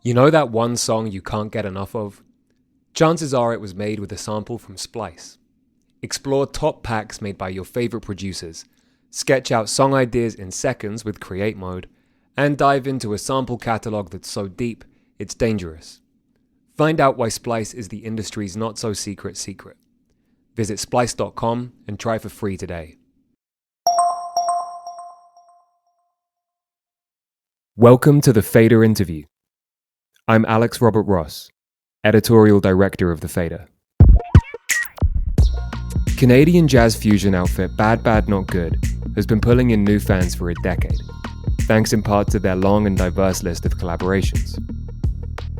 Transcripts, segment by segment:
You know that one song you can't get enough of? Chances are it was made with a sample from Splice. Explore top packs made by your favorite producers, sketch out song ideas in seconds with Create Mode, and dive into a sample catalog that's so deep, it's dangerous. Find out why Splice is the industry's not so secret secret. Visit splice.com and try for free today. Welcome to the Fader interview. I'm Alex Robert Ross, editorial director of The Fader. Canadian jazz fusion outfit Badbadnotgood has been pulling in new fans for a decade, thanks in part to their long and diverse list of collaborations.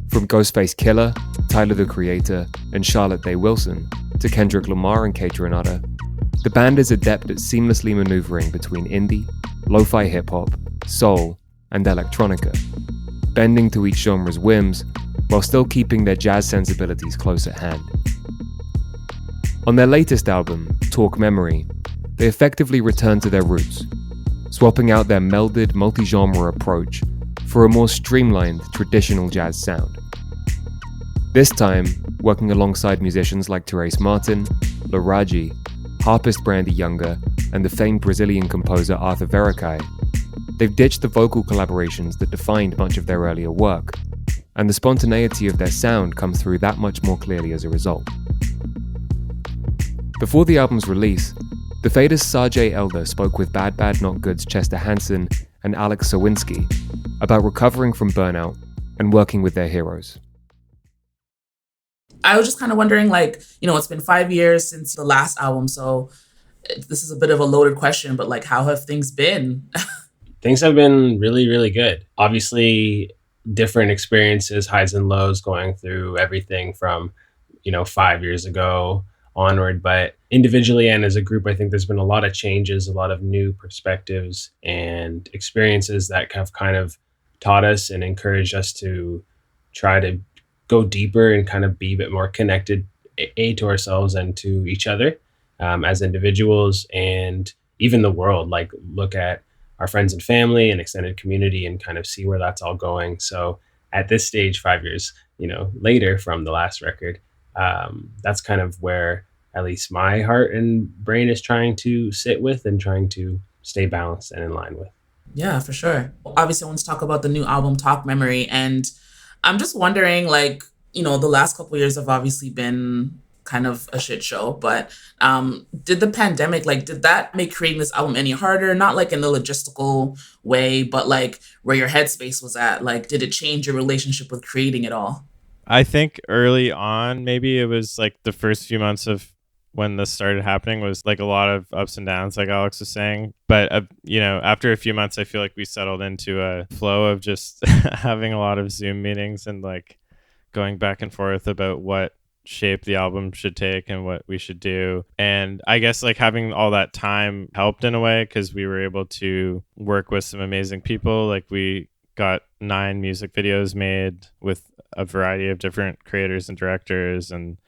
From Ghostface Killer, Tyler the Creator, and Charlotte Day Wilson, to Kendrick Lamar and Kate Renata, the band is adept at seamlessly maneuvering between indie, lo-fi hip-hop, soul, and electronica, bending to each genre's whims while still keeping their jazz sensibilities close at hand. On their latest album, Talk Memory, they effectively return to their roots, swapping out their melded multi-genre approach for a more streamlined traditional jazz sound. This time, working alongside musicians like Therese Martin, Laraji, harpist Brandy Younger, and the famed Brazilian composer Arthur Verocai, they've ditched the vocal collaborations that defined much of their earlier work, and the spontaneity of their sound comes through that much more clearly as a result. Before the album's release, The Fader's Sajae Elder spoke with Badbadnotgood's Chester Hansen and Alex Sowinski about recovering from burnout and working with their heroes. I was just kind of wondering, it's been 5 years since the last album, so this is a bit of a loaded question, but how have things been? Things have been really, really good. Obviously, different experiences, highs and lows, going through everything from, 5 years ago onward. But individually and as a group, I think there's been a lot of changes, a lot of new perspectives and experiences that have kind of taught us and encouraged us to try to go deeper and kind of be a bit more connected, to ourselves and to each other as individuals, and even the world. Look at our friends and family and extended community and kind of see where that's all going. So at this stage, 5 years, later from the last record, that's kind of where at least my heart and brain is trying to sit with and trying to stay balanced and in line with. Yeah, for sure. Obviously, I want to talk about the new album, Talk Memory. And I'm just wondering, the last couple of years have obviously been kind of a shit show, but did the pandemic, did that make creating this album any harder? Not in the logistical way, but where your headspace was at. Did it change your relationship with creating it all? I think early on, maybe it was the first few months of when this started happening was a lot of ups and downs, like Alex was saying. But, after a few months, I feel like we settled into a flow of just having a lot of Zoom meetings and going back and forth about what shape the album should take and what we should do. And I guess having all that time helped in a way, because we were able to work with some amazing people. We got 9 music videos made with a variety of different creators and directors, and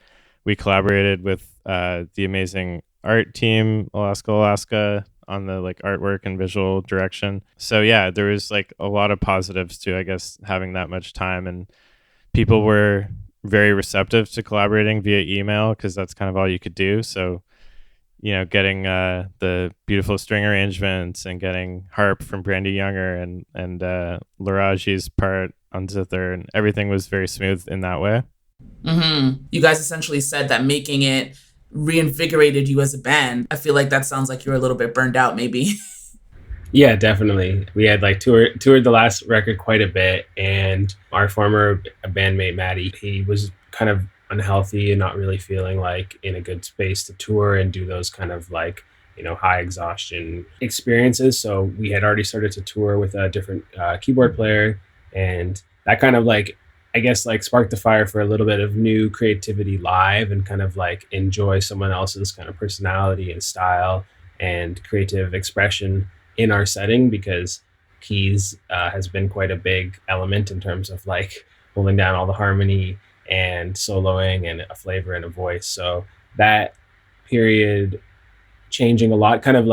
we collaborated with the amazing art team Alaska on the artwork and visual direction. So yeah, there was a lot of positives to, I guess, having that much time, and people were very receptive to collaborating via email because that's kind of all you could do. So getting the beautiful string arrangements and getting harp from Brandy Younger and Laraji's part on zither, and everything was very smooth in that way. Mm-hmm. You guys essentially said that making it reinvigorated you as a band. I feel like that sounds like you're a little bit burned out, maybe. Yeah, definitely. We had toured the last record quite a bit, and our former bandmate Maddie, he was kind of unhealthy and not really feeling in a good space to tour and do those kind of high exhaustion experiences. So we had already started to tour with a different keyboard player, and that kind of I guess sparked the fire for a little bit of new creativity live, and kind of enjoy someone else's kind of personality and style and creative expression in our setting, because keys has been quite a big element in terms of holding down all the harmony and soloing and a flavor and a voice. So that period changing a lot kind of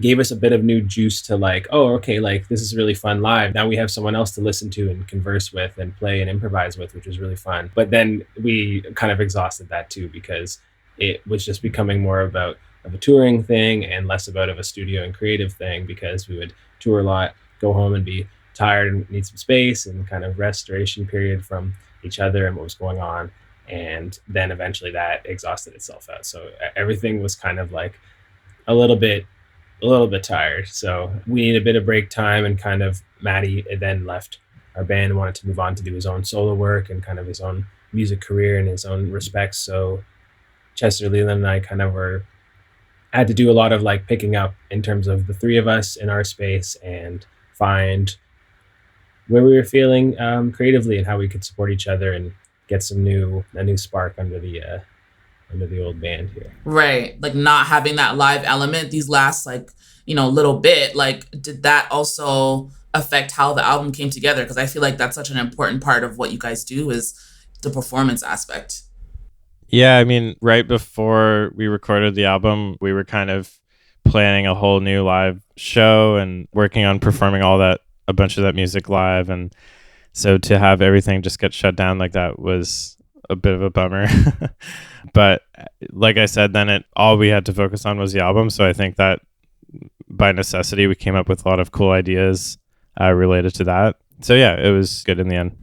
gave us a bit of new juice to like, oh, okay, like this is really fun live. Now we have someone else to listen to and converse with and play and improvise with, which was really fun. But then we kind of exhausted that too, because it was just becoming more of a touring thing and less about of a studio and creative thing, because we would tour a lot, go home and be tired and need some space and kind of restoration period from each other and what was going on. And then eventually that exhausted itself out. So everything was kind of like a little bit tired. So we needed a bit of break time, and kind of Maddie then left our band and wanted to move on to do his own solo work and kind of his own music career in his own respects. So Chester, Leland, and I kind of had to do a lot of like picking up in terms of the three of us in our space and find where we were feeling creatively and how we could support each other and get a new spark under the old band here. Right. Like not having that live element these last little bit, like did that also affect how the album came together? Because I feel like that's such an important part of what you guys do is the performance aspect. Yeah, I mean, right before we recorded the album, we were kind of planning a whole new live show and working on performing a bunch of that music live. And so to have everything just get shut down like that was a bit of a bummer. But like I said, then all we had to focus on was the album. So I think that by necessity, we came up with a lot of cool ideas related to that. So yeah, it was good in the end.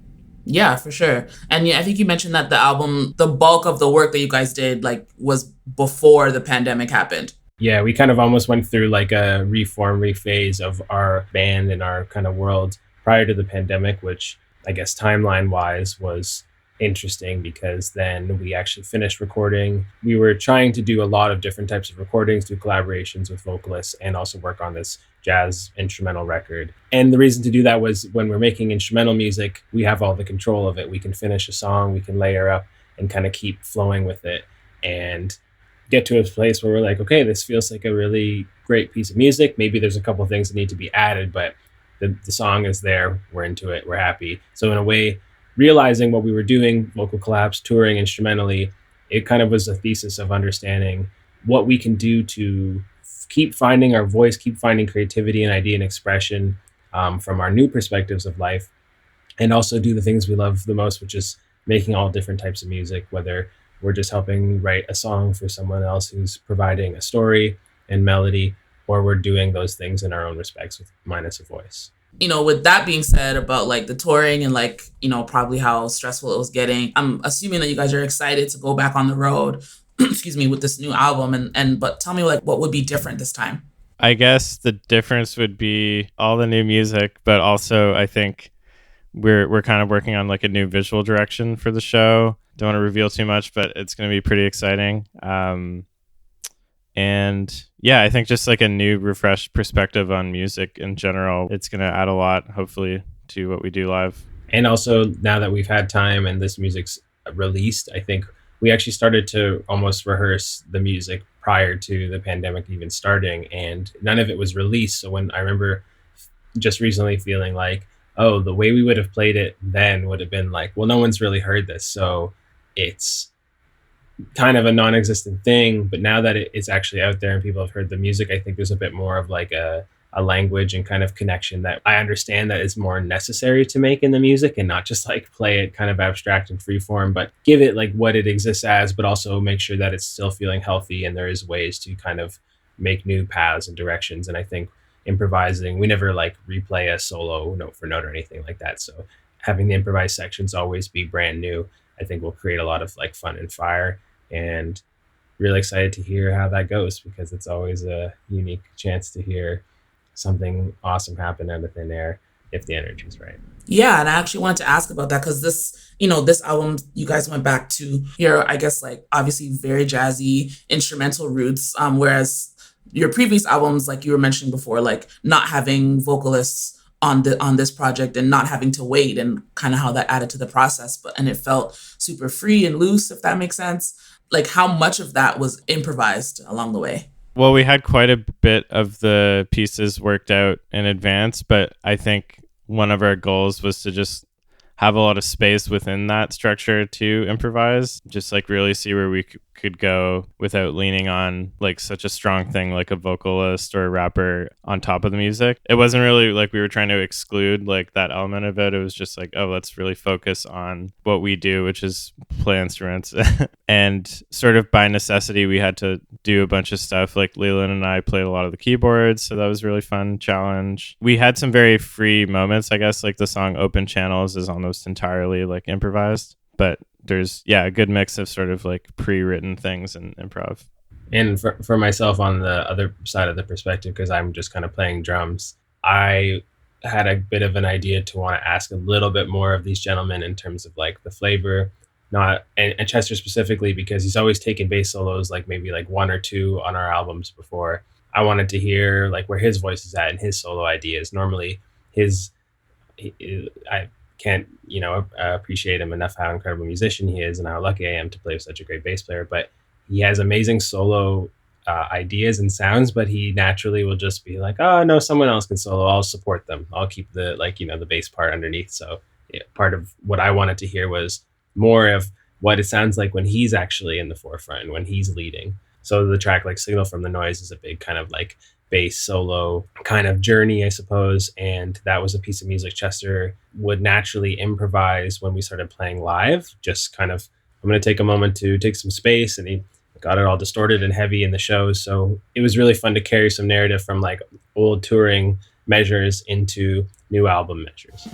Yeah, for sure. And yeah, I think you mentioned that the album, the bulk of the work that you guys did was before the pandemic happened. Yeah, we kind of almost went through like a rephase of our band and our kind of world prior to the pandemic, which I guess timeline wise was interesting, because then we actually finished recording. We were trying to do a lot of different types of recordings, do collaborations with vocalists, and also work on this jazz instrumental record. And the reason to do that was when we're making instrumental music, we have all the control of it. We can finish a song, we can layer up and kind of keep flowing with it and get to a place where we're like, okay, this feels like a really great piece of music. Maybe there's a couple of things that need to be added, but the song is there, we're into it, we're happy. So in a way, realizing what we were doing, vocal collabs, touring instrumentally, it kind of was a thesis of understanding what we can do to keep finding our voice, keep finding creativity and idea and expression from our new perspectives of life, and also do the things we love the most, which is making all different types of music, whether we're just helping write a song for someone else who's providing a story and melody, or we're doing those things in our own respects with minus a voice. With that being said about like the touring and probably how stressful it was getting, I'm assuming that you guys are excited to go back on the road, excuse me, with this new album. But tell me what would be different this time? I guess the difference would be all the new music, but also I think we're kind of working on like a new visual direction for the show. Don't want to reveal too much, but it's going to be pretty exciting. And yeah, I think just like a new refreshed perspective on music in general, it's going to add a lot, hopefully, to what we do live. And also now that we've had time and this music's released, I think we actually started to almost rehearse the music prior to the pandemic even starting, and none of it was released. So when I remember just recently feeling like, oh, the way we would have played it then would have been like, well, no one's really heard this, so it's kind of a non-existent thing. But now that it's actually out there and people have heard the music, I think there's a bit more of like a language and kind of connection that I understand that is more necessary to make in the music, and not just like play it kind of abstract and free form, but give it like what it exists as, but also make sure that it's still feeling healthy and there is ways to kind of make new paths and directions. And I think improvising, we never like replay a solo note for note or anything like that. So having the improvised sections always be brand new, I think will create a lot of like fun and fire, and really excited to hear how that goes, because it's always a unique chance to hear something awesome happen out of thin air if the energy is right. Yeah, and I actually wanted to ask about that because this album, you guys went back to your, I guess, like obviously very jazzy instrumental roots, whereas your previous albums, like you were mentioning before, like not having vocalists on this project and not having to wait, and kind of how that added to the process, and it felt super free and loose, if that makes sense. Like how much of that was improvised along the way? Well, we had quite a bit of the pieces worked out in advance, but I think one of our goals was to just have a lot of space within that structure to improvise, just like really see where we could go without leaning on like such a strong thing like a vocalist or a rapper on top of the music. It wasn't really like we were trying to exclude like that element of it. It was just like, oh, let's really focus on what we do, which is play instruments. And sort of by necessity, we had to do a bunch of stuff. Like Leland and I played a lot of the keyboards, so that was a really fun challenge. We had some very free moments, I guess, like the song Open Channels is almost entirely like improvised, but there's a good mix of sort of like pre-written things and improv. And for myself on the other side of the perspective, because I'm just kind of playing drums, I had a bit of an idea to want to ask a little bit more of these gentlemen in terms of like the flavor, and Chester specifically, because he's always taken bass solos, like maybe like one or two on our albums before. I wanted to hear like where his voice is at and his solo ideas. Normally I can't, appreciate him enough how incredible a musician he is and how lucky I am to play with such a great bass player. But he has amazing solo ideas and sounds, but he naturally will just be like, oh no, someone else can solo. I'll support them. I'll keep the the bass part underneath. So part of what I wanted to hear was more of what it sounds like when he's actually in the forefront, when he's leading. So the track like Signal from the Noise is a big kind of like bass solo kind of journey, I suppose. And that was a piece of music Chester would naturally improvise when we started playing live. Just kind of, I'm going to take a moment to take some space, and he got it all distorted and heavy in the shows. So it was really fun to carry some narrative from like old touring measures into new album measures.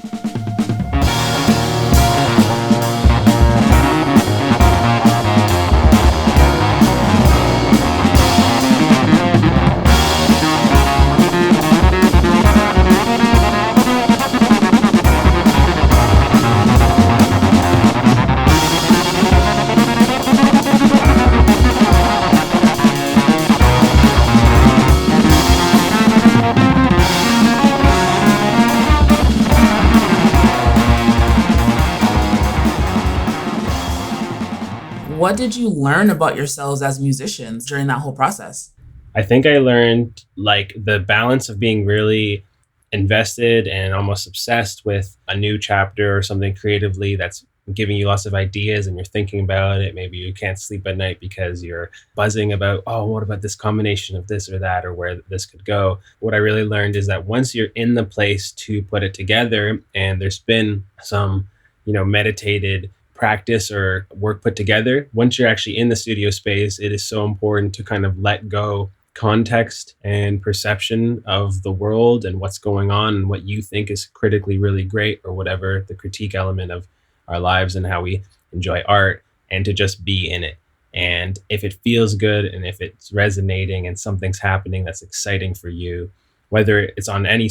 What did you learn about yourselves as musicians during that whole process? I think I learned like the balance of being really invested and almost obsessed with a new chapter or something creatively that's giving you lots of ideas and you're thinking about it. Maybe you can't sleep at night because you're buzzing about, oh, what about this combination of this or that, or where this could go. What I really learned is that once you're in the place to put it together, and there's been some, meditated practice or work put together, once you're actually in the studio space, it is so important to kind of let go context and perception of the world and what's going on and what you think is critically really great, or whatever the critique element of our lives and how we enjoy art, and to just be in it. And if it feels good and if it's resonating and something's happening that's exciting for you, whether it's on any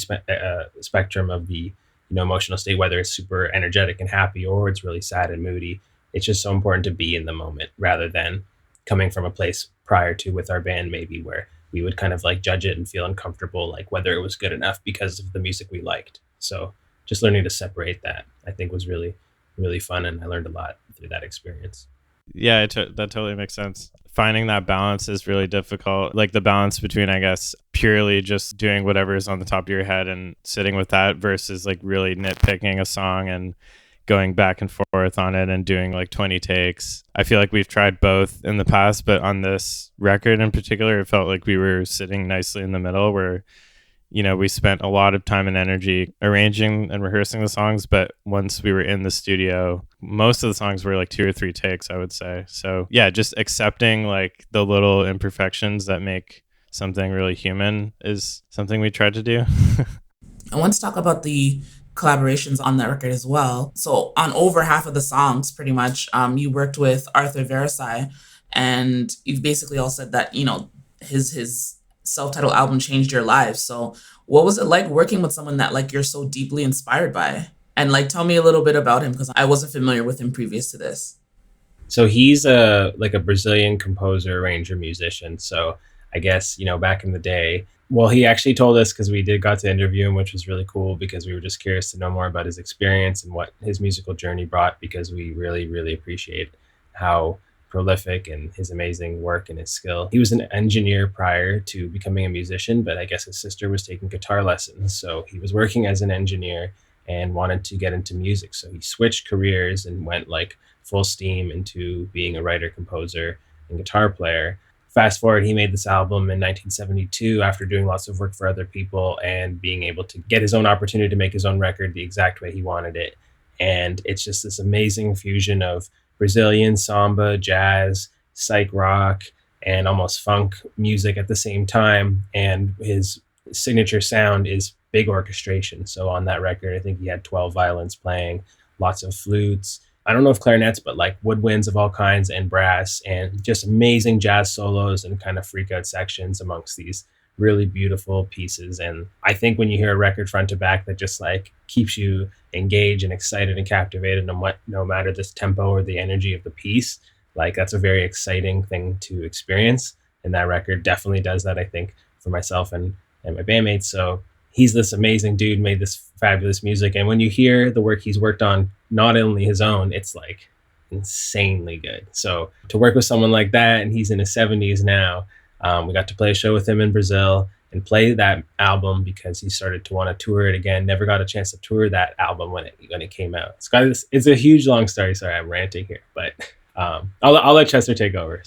spectrum of the emotional state, whether it's super energetic and happy or it's really sad and moody, it's just so important to be in the moment rather than coming from a place prior to with our band maybe where we would kind of like judge it and feel uncomfortable, like whether it was good enough because of the music we liked. So just learning to separate that, I think, was really, really fun. And I learned a lot through that experience. Yeah, that totally makes sense. Finding that balance is really difficult. Like the balance between, I guess, purely just doing whatever is on the top of your head and sitting with that versus like really nitpicking a song and going back and forth on it and doing like 20 takes. I feel like we've tried both in the past, but on this record in particular, it felt like we were sitting nicely in the middle where, we spent a lot of time and energy arranging and rehearsing the songs, but once we were in the studio, most of the songs were like 2 or 3 takes, I would say. So yeah, just accepting like the little imperfections that make something really human is something we tried to do. I want to talk about the collaborations on that record as well. So on over half of the songs, pretty much, you worked with Arthur Versailles, and you've basically all said that, his self-titled album changed your lives. So what was it like working with someone that like you're so deeply inspired by? And like, tell me a little bit about him, because I wasn't familiar with him previous to this. So he's a Brazilian composer, arranger, musician. So I guess, back in the day, well, he actually told us, because we got to interview him, which was really cool because we were just curious to know more about his experience and what his musical journey brought, because we really, really appreciate how prolific and his amazing work and his skill. He was an engineer prior to becoming a musician, but I guess his sister was taking guitar lessons. So he was working as an engineer and wanted to get into music. So he switched careers and went like full steam into being a writer, composer, and guitar player. Fast forward, he made this album in 1972 after doing lots of work for other people and being able to get his own opportunity to make his own record the exact way he wanted it. And it's just this amazing fusion of Brazilian samba, jazz, psych rock, and almost funk music at the same time. And his signature sound is big orchestration. So on that record, I think he had 12 violins playing, lots of flutes. I don't know if clarinets, but like woodwinds of all kinds and brass, and just amazing jazz solos and kind of freak out sections amongst these really beautiful pieces. And I think when you hear a record front to back that just like keeps you engaged and excited and captivated, no matter the tempo or the energy of the piece, like that's a very exciting thing to experience. And that record definitely does that, I think, for myself and my bandmates. So he's this amazing dude, made this fabulous music. And when you hear the work he's worked on, not only his own, it's like insanely good. So to work with someone like that, and he's in his 70s now, we got to play a show with him in Brazil and play that album because he started to want to tour it again. Never got a chance to tour that album when it came out. It's a huge long story. Sorry, I'm ranting here, but I'll let Chester take over.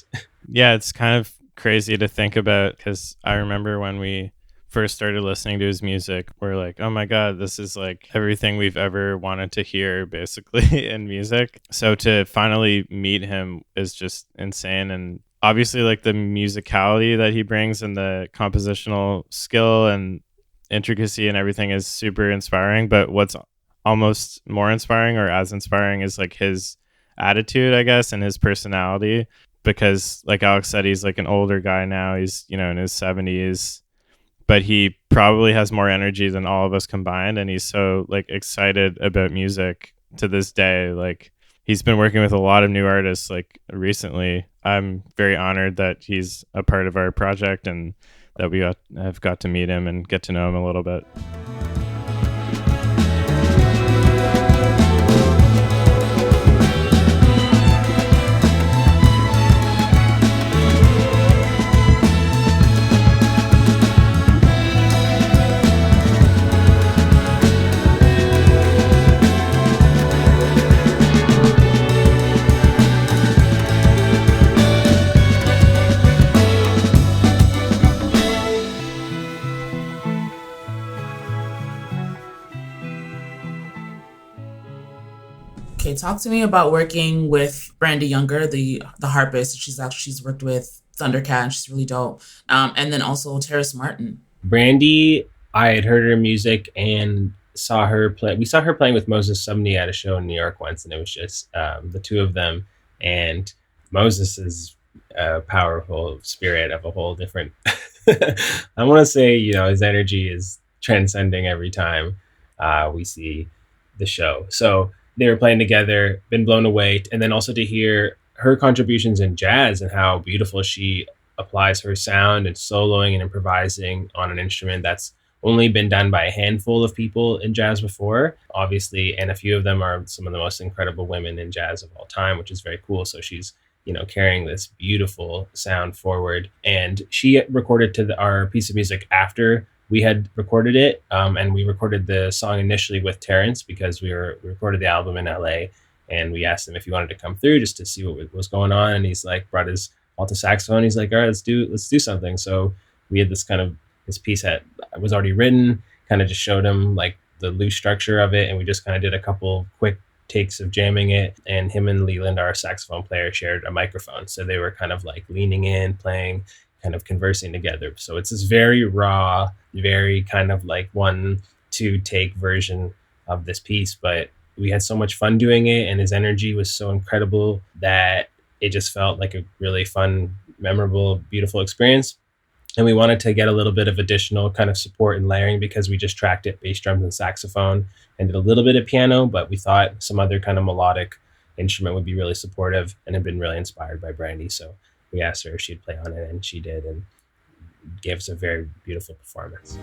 Yeah, it's kind of crazy to think about because I remember when we first started listening to his music, we're like, oh my God, this is like everything we've ever wanted to hear basically in music. So to finally meet him is just insane. And obviously like the musicality that he brings and the compositional skill and intricacy and everything is super inspiring. But what's almost more inspiring or as inspiring is like his attitude, I guess, and his personality. Because like Alex said, he's like an older guy now. He's, in his 70s. But he probably has more energy than all of us combined, and he's so like excited about music to this day. Like he's been working with a lot of new artists like recently. I'm very honored that he's a part of our project and that we have got to meet him and get to know him a little bit. Okay, talk to me about working with Brandy Younger, the harpist. She's worked with Thundercat, and she's really dope. And then also Terrace Martin. Brandy, I had heard her music and saw her play. We saw her playing with Moses Sumney at a show in New York once, and it was just the two of them. And Moses is a powerful spirit of a whole different. I want to say, his energy is transcending every time we see the show. So they were playing together, been blown away. And then also to hear her contributions in jazz and how beautiful she applies her sound and soloing and improvising on an instrument that's only been done by a handful of people in jazz before, obviously. And a few of them are some of the most incredible women in jazz of all time, which is very cool. So she's, carrying this beautiful sound forward. And she recorded our piece of music after we had recorded it, and we recorded the song initially with Terrence because we recorded the album in LA, and we asked him if he wanted to come through just to see what was going on. And he's like, brought his alto saxophone. He's like, all right, let's do something. So we had this piece that was already written, kind of just showed him like the loose structure of it. And we just kind of did a couple quick takes of jamming it. And him and Leland, our saxophone player, shared a microphone. So they were kind of like leaning in, playing, kind of conversing together. So it's this very raw, very kind of like 1-2 take version of this piece, but we had so much fun doing it, and his energy was so incredible that it just felt like a really fun, memorable, beautiful experience. And we wanted to get a little bit of additional kind of support and layering because we just tracked it bass, drums, and saxophone and did a little bit of piano, but we thought some other kind of melodic instrument would be really supportive and had been really inspired by Brandy. So we asked her if she'd play on it, and she did, and gave us a very beautiful performance.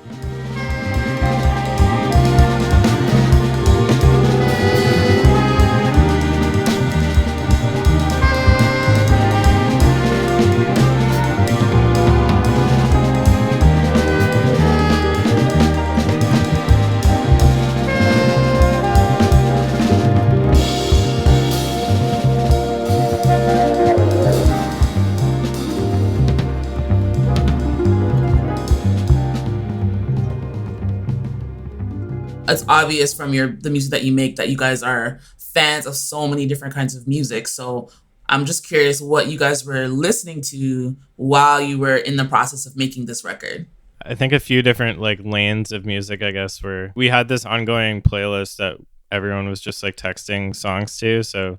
it's obvious from the music that you make that you guys are fans of so many different kinds of music. So I'm just curious what you guys were listening to while you were in the process of making this record. I think a few different like lanes of music, I guess, where we had this ongoing playlist that everyone was just like texting songs to. So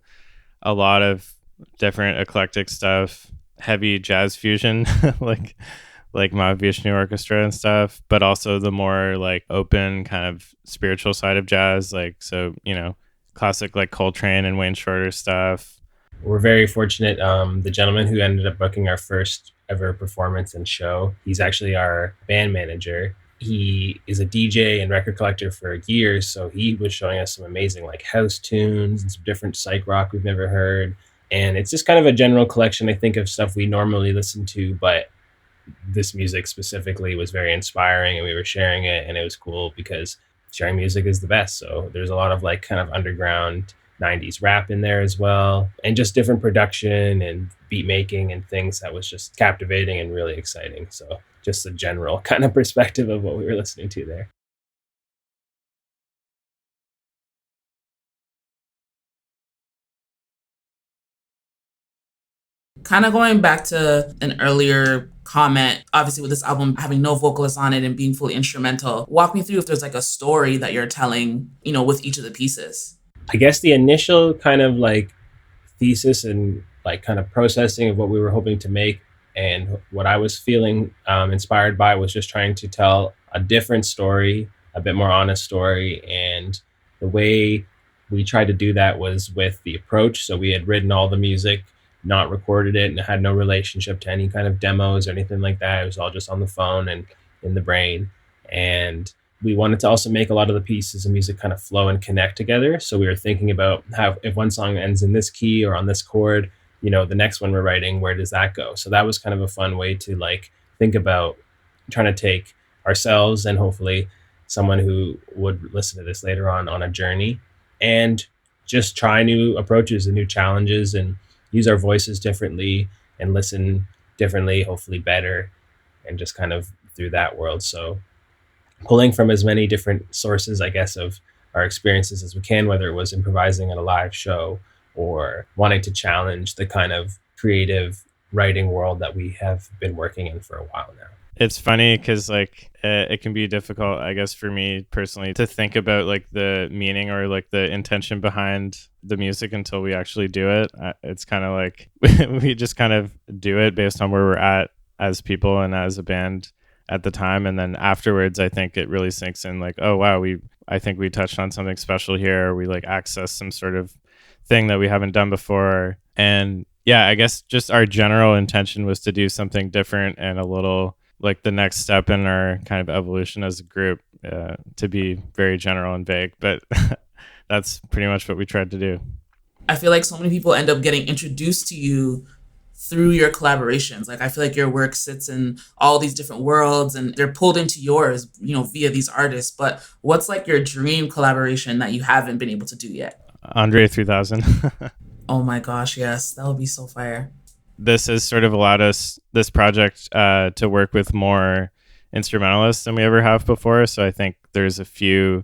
a lot of different eclectic stuff, heavy jazz fusion, like Mahavishnu Orchestra and stuff, but also the more like open kind of spiritual side of jazz, like, so, you know, classic like Coltrane and Wayne Shorter stuff. We're very fortunate. The gentleman who ended up booking our first ever performance and show, he's actually our band manager. He is a DJ and record collector for years, so he was showing us some amazing like house tunes and some different psych rock we've never heard. And it's just kind of a general collection, I think, of stuff we normally listen to, but this music specifically was very inspiring, and we were sharing it, and it was cool because sharing music is the best. So there's a lot of like kind of underground 90s rap in there as well, and just different production and beat making and things that was just captivating and really exciting. So just a general kind of perspective of what we were listening to there. Kind of going back to an earlier comment, obviously with this album having no vocalists on it and being fully instrumental, walk me through if there's like a story that you're telling, you know, with each of the pieces. I guess the initial kind of like thesis and like kind of processing of what we were hoping to make and what I was feeling inspired by was just trying to tell a different story, a bit more honest story. And the way we tried to do that was with the approach. So we had written all the music, not recorded it, and it had no relationship to any kind of demos or anything like that. It was all just on the phone and in the brain. And we wanted to also make a lot of the pieces of music kind of flow and connect together. So we were thinking about how if one song ends in this key or on this chord, you know, the next one we're writing, where does that go? So that was kind of a fun way to like think about trying to take ourselves and hopefully someone who would listen to this later on a journey and just try new approaches and new challenges and use our voices differently and listen differently, hopefully better, and just kind of through that world. So pulling from as many different sources, I guess, of our experiences as we can, whether it was improvising at a live show or wanting to challenge the kind of creative writing world that we have been working in for a while now. It's funny because like it can be difficult, I guess, for me personally to think about like the meaning or like the intention behind the music until we actually do it. It's kind of like we just kind of do it based on where we're at as people and as a band at the time. And then afterwards, I think it really sinks in like, oh, wow, I think we touched on something special here. We like accessed some sort of thing that we haven't done before. And yeah, I guess just our general intention was to do something different and a little like the next step in our kind of evolution as a group, to be very general and vague, but that's pretty much what we tried to do. I feel like so many people end up getting introduced to you through your collaborations. Like I feel like your work sits in all these different worlds and they're pulled into yours, you know, via these artists. But what's like your dream collaboration that you haven't been able to do yet? Andre 3000. Oh my gosh, yes, that would be so fire. This has sort of allowed us, this project, to work with more instrumentalists than we ever have before. So I think there's a few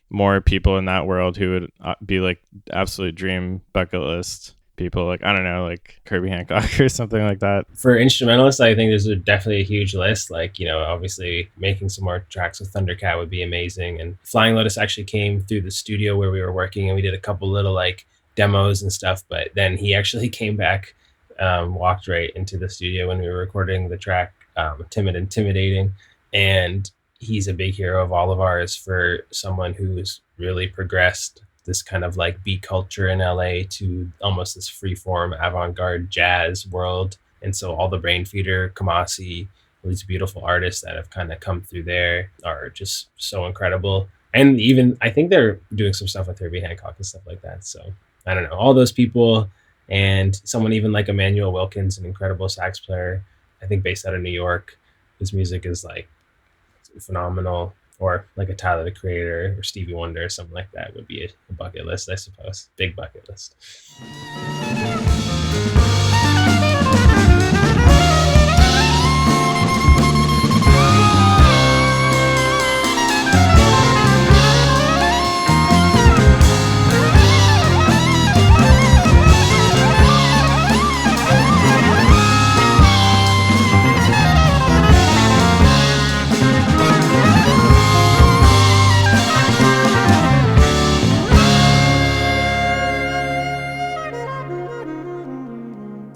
more people in that world who would be like absolute dream bucket list people. Like, I don't know, like Kirby Hancock or something like that. For instrumentalists, I think there's definitely a huge list. Like, you know, obviously making some more tracks with Thundercat would be amazing. And Flying Lotus actually came through the studio where we were working and we did a couple little like demos and stuff. But then he actually came back, walked right into the studio when we were recording the track Timid Intimidating. And he's a big hero of all of ours for someone who's really progressed this kind of like beat culture in LA to almost this freeform avant-garde jazz world. And so all the Brain Feeder, Kamasi, all these beautiful artists that have kind of come through there are just so incredible. And even I think they're doing some stuff with Herbie Hancock and stuff like that. So I don't know, all those people, and someone even like Emmanuel Wilkins, an incredible sax player, I think based out of New York. His music is like phenomenal. Or like a Tyler the Creator or Stevie Wonder or something like that would be a bucket list, I suppose. Big bucket list.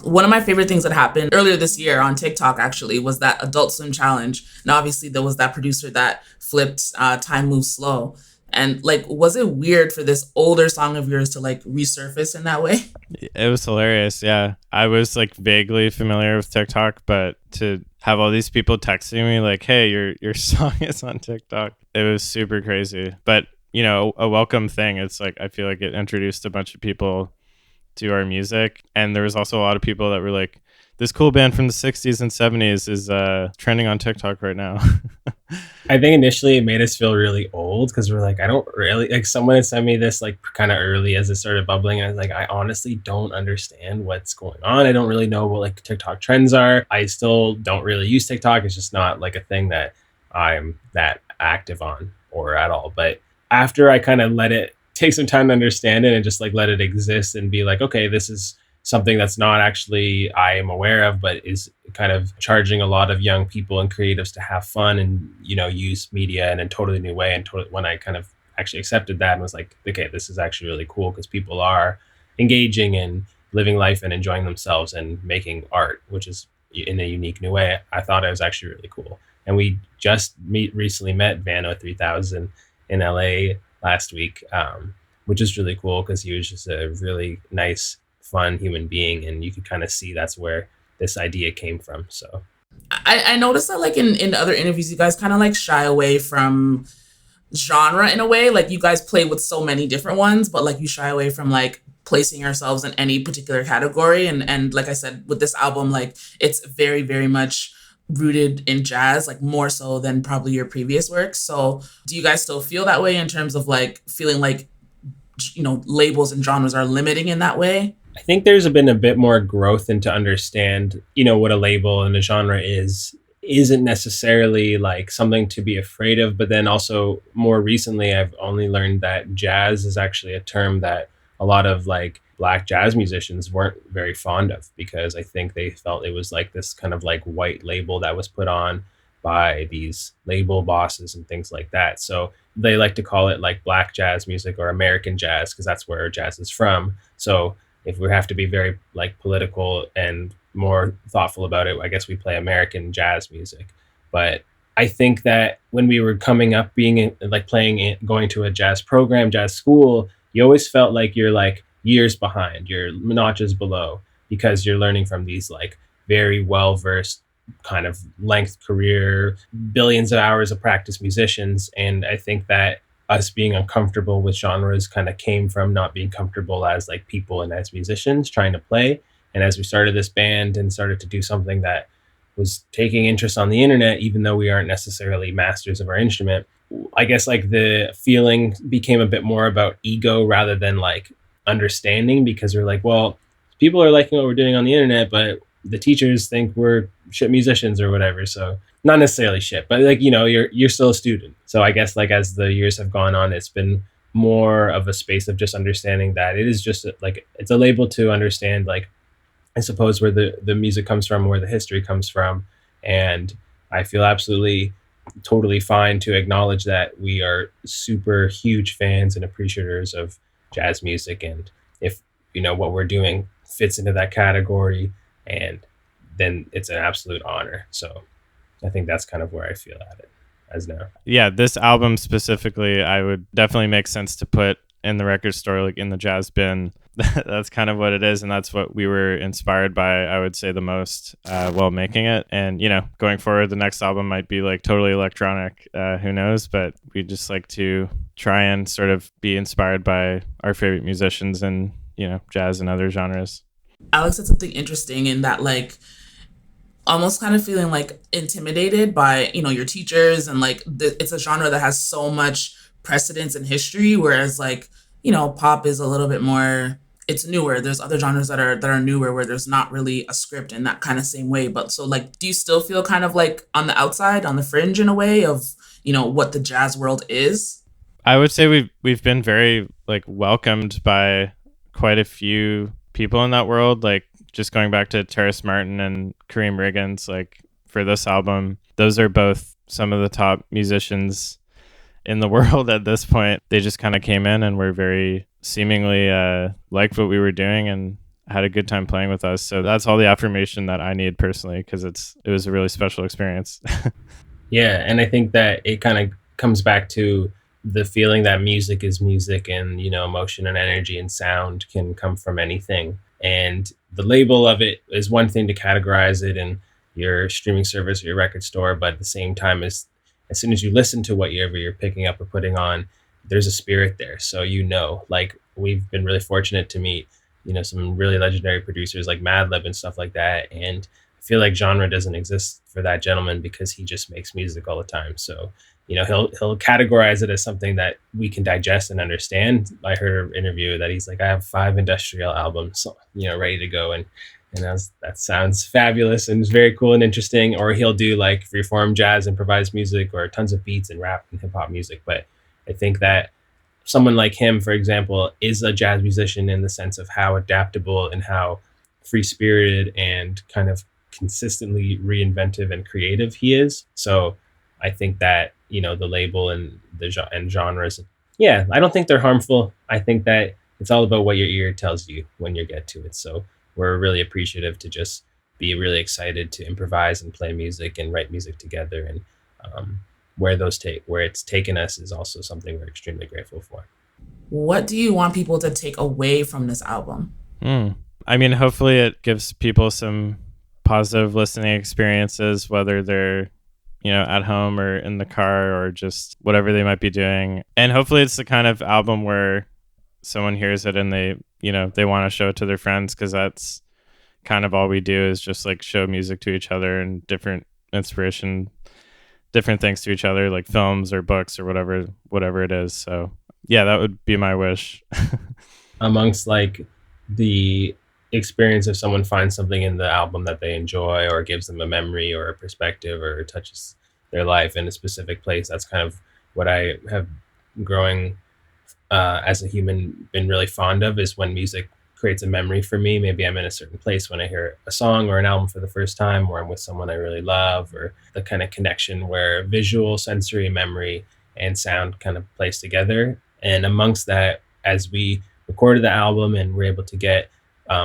One of my favorite things that happened earlier this year on TikTok actually was that Adult Swim challenge. Now, obviously, there was that producer that flipped Time Moves Slow. And like, was it weird for this older song of yours to like resurface in that way? It was hilarious. Yeah. I was like vaguely familiar with TikTok, but to have all these people texting me like, hey, your song is on TikTok, it was super crazy. But, you know, a welcome thing. It's like, I feel like it introduced a bunch of people to our music. And there was also a lot of people that were like, this cool band from the 60s and 70s is trending on TikTok right now. I think initially it made us feel really old because we're like, I don't really, like, someone had sent me this like kind of early as it started bubbling. And I was like, I honestly don't understand what's going on. I don't really know what like TikTok trends are. I still don't really use TikTok. It's just not like a thing that I'm that active on or at all. But after I kind of let it take some time to understand it and just like let it exist and be like, okay, this is something that's not actually I am aware of, but is kind of charging a lot of young people and creatives to have fun and, you know, use media in a totally new way. And when I kind of actually accepted that and was like, okay, this is actually really cool because people are engaging and living life and enjoying themselves and making art, which is in a unique new way. I thought it was actually really cool. And we just recently met Vano 3000 in LA last week, which is really cool because he was just a really nice, fun human being, and you could kind of see that's where this idea came from. So I noticed that like in other interviews, you guys kind of like shy away from genre in a way. Like you guys play with so many different ones, but like you shy away from like placing yourselves in any particular category. And like I said, with this album, like it's very, very much rooted in jazz, like more so than probably your previous work. So do you guys still feel that way in terms of like feeling like, you know, labels and genres are limiting in that way? I think there's been a bit more growth into understand, you know, what a label and a genre isn't necessarily like something to be afraid of. But then also more recently, I've only learned that jazz is actually a term that a lot of like Black jazz musicians weren't very fond of, because I think they felt it was like this kind of like white label that was put on by these label bosses and things like that. So they like to call it like Black jazz music or American jazz because that's where jazz is from. So if we have to be very like political and more thoughtful about it, I guess we play American jazz music. But I think that when we were coming up, going to a jazz program, jazz school, you always felt like you're like years behind, you're notches below, because you're learning from these like very well-versed kind of length career, billions of hours of practice musicians. And I think that us being uncomfortable with genres kind of came from not being comfortable as like people and as musicians trying to play. And as we started this band and started to do something that was taking interest on the internet, even though we aren't necessarily masters of our instrument, I guess like the feeling became a bit more about ego rather than like understanding, because we're like, well, people are liking what we're doing on the internet, but the teachers think we're shit musicians or whatever. So not necessarily shit, but like, you know, you're still a student. So I guess like as the years have gone on, it's been more of a space of just understanding that it is just like, it's a label to understand, like, I suppose where the music comes from, where the history comes from. And I feel absolutely totally fine to acknowledge that we are super huge fans and appreciators of jazz music. And if, you know, what we're doing fits into that category, and then it's an absolute honor. So I think that's kind of where I feel at it as now. Yeah, this album specifically, I would definitely make sense to put in the record store, like in the jazz bin. That's kind of what it is, and that's what we were inspired by, I would say, the most while making it. And, you know, going forward, the next album might be like totally electronic, who knows, but we just like to try and sort of be inspired by our favorite musicians and, you know, jazz and other genres. Alex said something interesting in that, like, almost kind of feeling like intimidated by, you know, your teachers, and like it's a genre that has so much precedence and history, whereas like, you know, pop is a little bit more, it's newer. There's other genres that are newer where there's not really a script in that kind of same way. But so like, do you still feel kind of like on the outside, on the fringe in a way of, you know, what the jazz world is? I would say we've been very like welcomed by quite a few people in that world. Like just going back to Terrace Martin and Kareem Riggins, like for this album, those are both some of the top musicians in the world at this point. They just kind of came in and were very seemingly liked what we were doing, and had a good time playing with us. So that's all the affirmation that I need personally, because it was a really special experience. Yeah, and I think that it kind of comes back to the feeling that music is music, and emotion and energy and sound can come from anything. And the label of it is one thing to categorize it in your streaming service or your record store, but at the same time, as soon as you listen to whatever you're picking up or putting on, there's a spirit there. So like we've been really fortunate to meet some really legendary producers like Madlib and stuff like that, and I feel like genre doesn't exist for that gentleman because he just makes music all the time. So he'll categorize it as something that we can digest and understand. I heard an interview that he's like, I have 5 industrial albums, ready to go, and that sounds fabulous and it's very cool and interesting. Or he'll do like freeform jazz, improvised music, or tons of beats and rap and hip hop music. But I think that someone like him, for example, is a jazz musician in the sense of how adaptable and how free spirited and kind of consistently reinventive and creative he is. So I think that the label and and genres, I don't think they're harmful. I think that it's all about what your ear tells you when you get to it. So we're really appreciative to just be really excited to improvise and play music and write music together. And where it's taken us is also something we're extremely grateful for. What do you want people to take away from this album? I mean, hopefully it gives people some positive listening experiences, whether they're at home or in the car or just whatever they might be doing. And hopefully it's the kind of album where someone hears it and they want to show it to their friends, because that's kind of all we do, is just like show music to each other and different inspiration, different things to each other, like films or books or whatever it is. So yeah, that would be my wish. Amongst like the experience, if someone finds something in the album that they enjoy or gives them a memory or a perspective or touches their life in a specific place, that's kind of what I have growing as a human been really fond of, is when music creates a memory for me. Maybe I'm in a certain place when I hear a song or an album for the first time, or I'm with someone I really love, or the kind of connection where visual, sensory, memory, and sound kind of place together. And amongst that, as we recorded the album and were able to get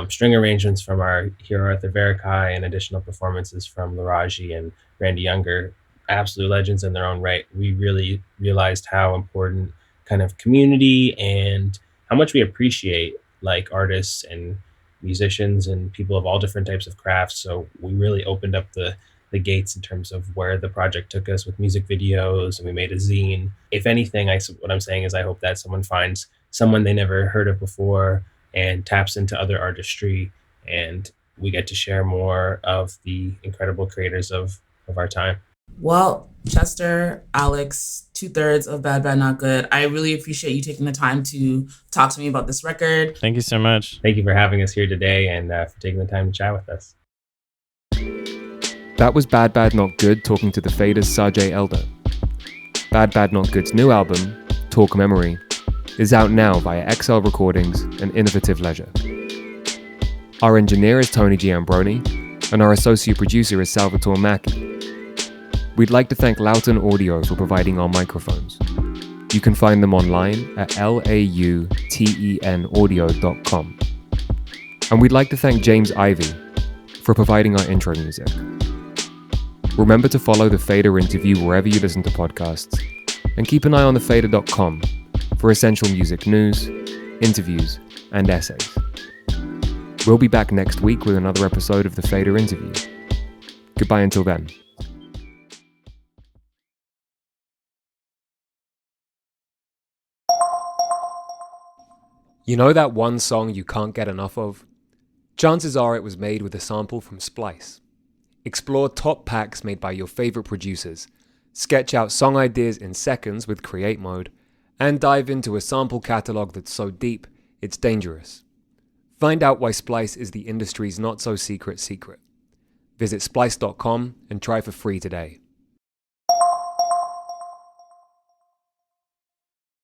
string arrangements from our hero Arthur Verikai and additional performances from Laraji and Randy Younger, absolute legends in their own right, we really realized how important kind of community and how much we appreciate like artists and musicians and people of all different types of crafts. So we really opened up the gates in terms of where the project took us with music videos, and we made a zine. If anything, what I'm saying is I hope that someone finds someone they never heard of before and taps into other artistry, and we get to share more of the incredible creators of our time. Well, Chester, Alex, 2/3 of Bad Bad Not Good, I really appreciate you taking the time to talk to me about this record. Thank you so much. Thank you for having us here today and for taking the time to chat with us. That was Bad Bad Not Good talking to the Faders' Sajae Elder. Bad Bad Not Good's new album, Talk Memory, is out now via XL Recordings and Innovative Leisure. Our engineer is Tony Giambroni, and our associate producer is Salvatore Macchi. We'd like to thank Loughton Audio for providing our microphones. You can find them online at lautenaudio.com. And we'd like to thank James Ivey for providing our intro music. Remember to follow The Fader Interview wherever you listen to podcasts, and keep an eye on thefader.com for essential music news, interviews, and essays. We'll be back next week with another episode of The Fader Interview. Goodbye until then. You know that one song you can't get enough of? Chances are it was made with a sample from Splice. Explore top packs made by your favorite producers, sketch out song ideas in seconds with Create Mode, and dive into a sample catalog that's so deep, it's dangerous. Find out why Splice is the industry's not-so-secret secret. Visit splice.com and try for free today.